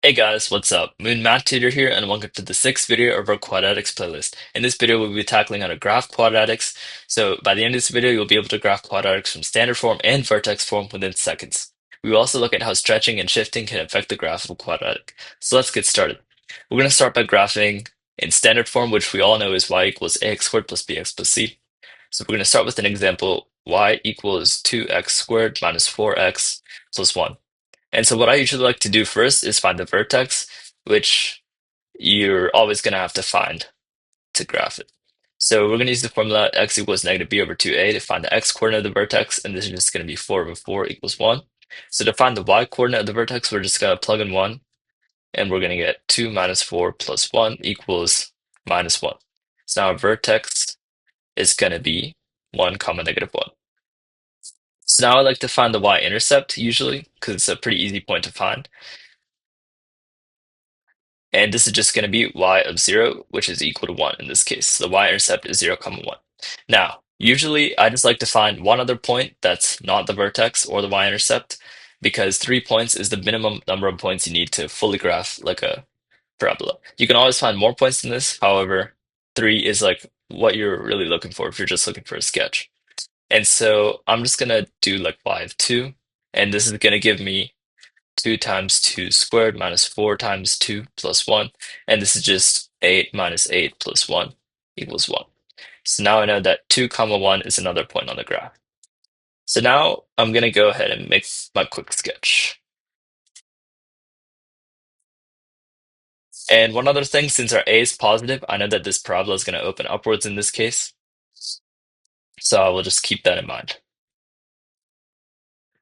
Hey guys, what's up? Moon Math Tutor here, and welcome to the sixth video of our quadratics playlist. In this video, we'll be tackling how to graph quadratics. So by the end of this video, you'll be able to graph quadratics from standard form and vertex form within seconds. We will also look at how stretching and shifting can affect the graph of a quadratic. So let's get started. We're going to start by graphing in standard form, which we all know is y equals ax squared plus bx plus c. So we're going to start with an example, y equals 2x squared minus 4x plus 1. And so what I usually like to do first is find the vertex, which you're always going to have to find to graph it. So we're going to use the formula x equals negative b over 2a to find the x coordinate of the vertex, and this is just going to be 4 over 4 equals 1. So to find the y coordinate of the vertex, we're just going to plug in 1, and we're going to get 2 minus 4 plus 1 equals minus 1. So now our vertex is going to be 1 comma negative 1. So now I like to find the y-intercept usually, because it's a pretty easy point to find. And this is just going to be y of 0, which is equal to 1 in this case. So the y-intercept is 0, comma 1. Now, usually I just like to find one other point that's not the vertex or the y-intercept, because 3 points is the minimum number of points you need to fully graph like a parabola. You can always find more points than this. However, 3 is like what you're really looking for if you're just looking for a sketch. And so I'm just going to do like y of 2, and this is going to give me 2 times 2 squared minus 4 times 2 plus 1. And this is just 8 minus 8 plus 1 equals 1. So now I know that 2 comma 1 is another point on the graph. So now I'm going to go ahead and make my quick sketch. And one other thing, since our a is positive, I know that this parabola is going to open upwards in this case. So I will just keep that in mind.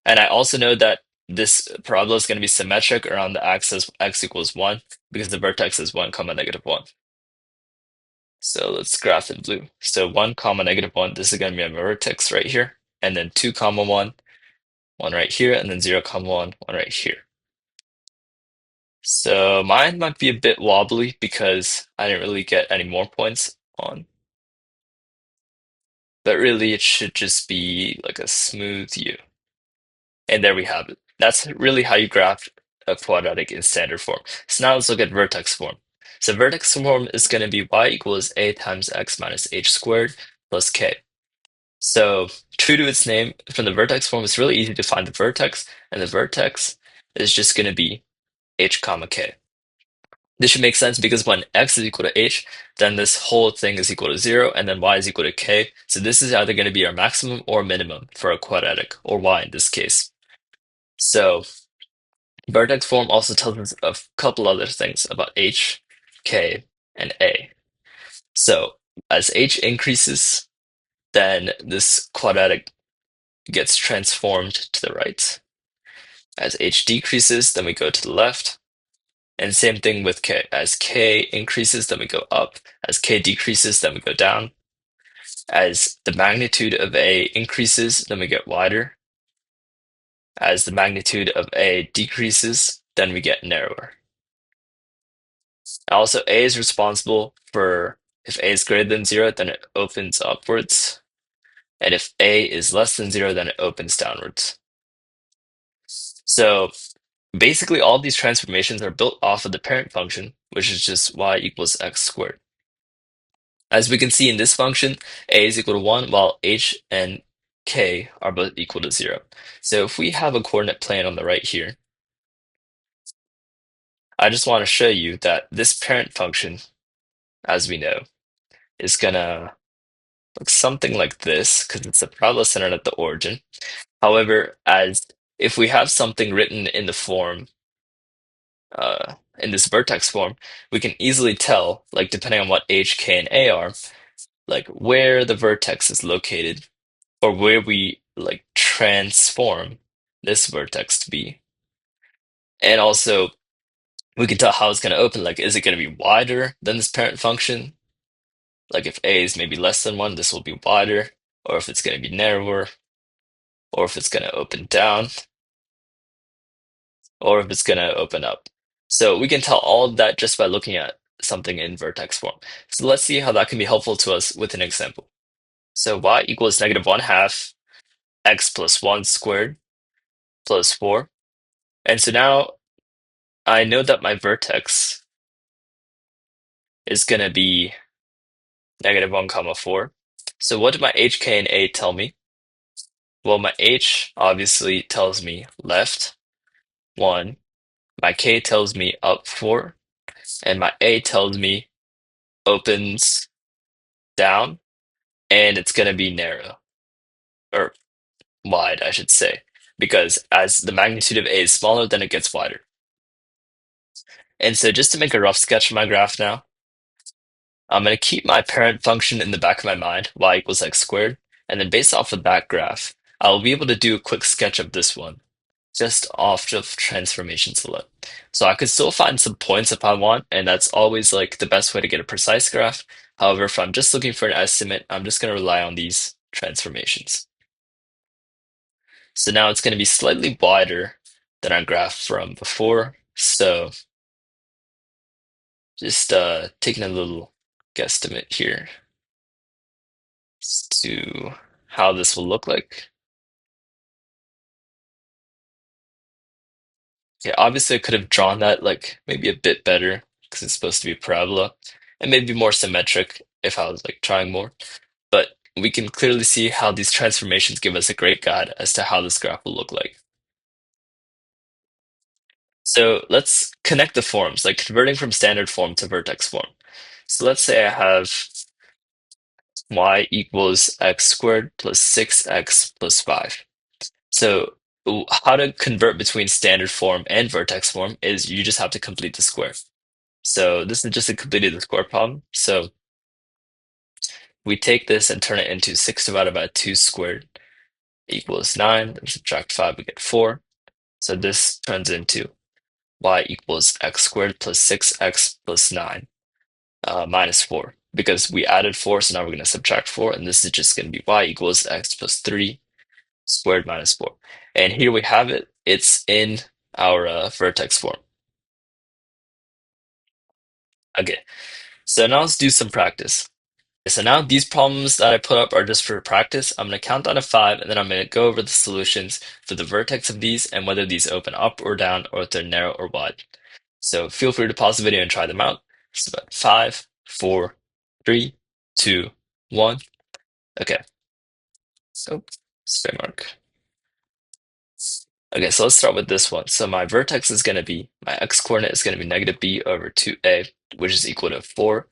And I also know that this parabola is going to be symmetric around the axis x equals 1 because the vertex is 1 comma negative 1. So let's graph in blue. So 1 comma negative 1, this is going to be a vertex right here. And then 2 comma 1, 1 right here. And then 0 comma 1, 1 right here. So mine might be a bit wobbly because I didn't really get any more points on. But really, it should just be like a smooth U. And there we have it. That's really how you graph a quadratic in standard form. So now let's look at vertex form. So vertex form is going to be y equals a times x minus h squared plus k. So true to its name, from the vertex form, it's really easy to find the vertex, and the vertex is just going to be h comma k. This should make sense because when x is equal to h, then this whole thing is equal to 0, and then y is equal to k. So this is either going to be our maximum or minimum for a quadratic, or y in this case. So vertex form also tells us a couple other things about h, k, and a. So as h increases, then this quadratic gets transformed to the right. As h decreases, then we go to the left. And same thing with k. As k increases, then we go up. As k decreases, then we go down. As the magnitude of a increases, then we get wider. As the magnitude of a decreases, then we get narrower. Also, a is responsible for if a is greater than 0, then it opens upwards. And if a is less than 0, then it opens downwards. So basically, all these transformations are built off of the parent function, which is just y equals x squared. As we can see in this function, a is equal to 1, while h and k are both equal to 0. So if we have a coordinate plane on the right here, I just want to show you that this parent function, as we know, is going to look something like this, because it's a parabola centered at the origin. However, as if we have something written in the form, in this vertex form, we can easily tell, like depending on what h, k, and a are, like where the vertex is located, or where we like transform this vertex to be. And also, we can tell how it's going to open. Like, is it going to be wider than this parent function? Like, if a is maybe less than 1, this will be wider. Or if it's going to be narrower. Or if it's going to open down. Or if it's going to open up. So we can tell all of that just by looking at something in vertex form. So let's see how that can be helpful to us with an example. So y equals negative 1/2 x plus 1 squared plus 4. And so now I know that my vertex is going to be -1 comma 4. So what do my h, k, and a tell me? Well, my h obviously tells me left 1, my k tells me up 4, and my a tells me opens down, and it's going to be narrow, or wide, I should say, because as the magnitude of a is smaller, then it gets wider. And so just to make a rough sketch of my graph now, I'm going to keep my parent function in the back of my mind, y equals x squared, and then based off of that graph, I'll be able to do a quick sketch of this one, just off of transformations alone. So I could still find some points if I want, and that's always like the best way to get a precise graph. However, if I'm just looking for an estimate, I'm just going to rely on these transformations. So now it's going to be slightly wider than our graph from before. So just taking a little guesstimate here as to how this will look like. Yeah, obviously I could have drawn that like maybe a bit better because it's supposed to be a parabola and maybe more symmetric if I was like trying more. But we can clearly see how these transformations give us a great guide as to how this graph will look like. So let's connect the forms, like converting from standard form to vertex form. So let's say I have y equals x squared plus 6x plus 5. So how to convert between standard form and vertex form is you just have to complete the square. So this is just a completed the square problem. So we take this and turn it into 6 divided by 2 squared equals 9. Then subtract 5, we get 4. So this turns into y equals x squared plus 6x plus 9 minus 4. Because we added 4, so now we're going to subtract 4. And this is just going to be y equals x plus 3 squared minus 4. And here we have it. It's in our vertex form. Okay, so now let's do some practice. So now these problems that I put up are just for practice. I'm going to count down to 5, and then I'm going to go over the solutions for the vertex of these and whether these open up or down or if they're narrow or wide. So feel free to pause the video and try them out. So 5, 4, 3, 2, 1. Okay, so spin mark. Okay, so let's start with this one. So my vertex is going to be, my x-coordinate is going to be negative b over 2a, which is equal to 4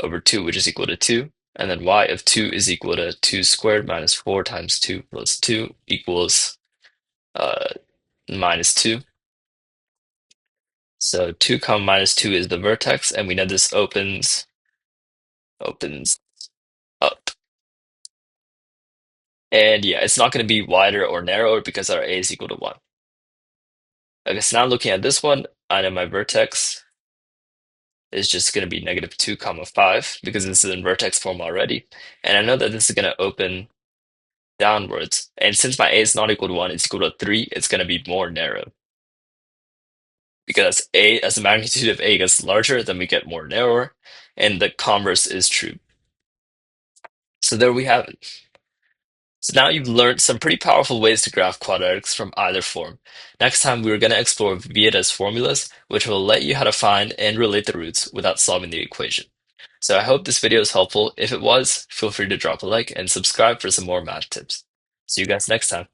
over 2, which is equal to 2. And then y of 2 is equal to 2 squared minus 4 times 2 plus 2 equals uh, minus 2. So 2 comma minus 2 is the vertex, and we know this opens up. And yeah, it's not going to be wider or narrower because our a is equal to 1. Okay, so now looking at this one, I know my vertex is just going to be negative 2 comma 5 because this is in vertex form already. And I know that this is going to open downwards. And since my a is not equal to 1, it's equal to 3, it's going to be more narrow. Because a, as the magnitude of a gets larger, then we get more narrower. And the converse is true. So there we have it. So now you've learned some pretty powerful ways to graph quadratics from either form. Next time we're going to explore Vieta's formulas, which will let you how to find and relate the roots without solving the equation. So I hope this video is helpful. If it was, feel free to drop a like and subscribe for some more math tips. See you guys next time.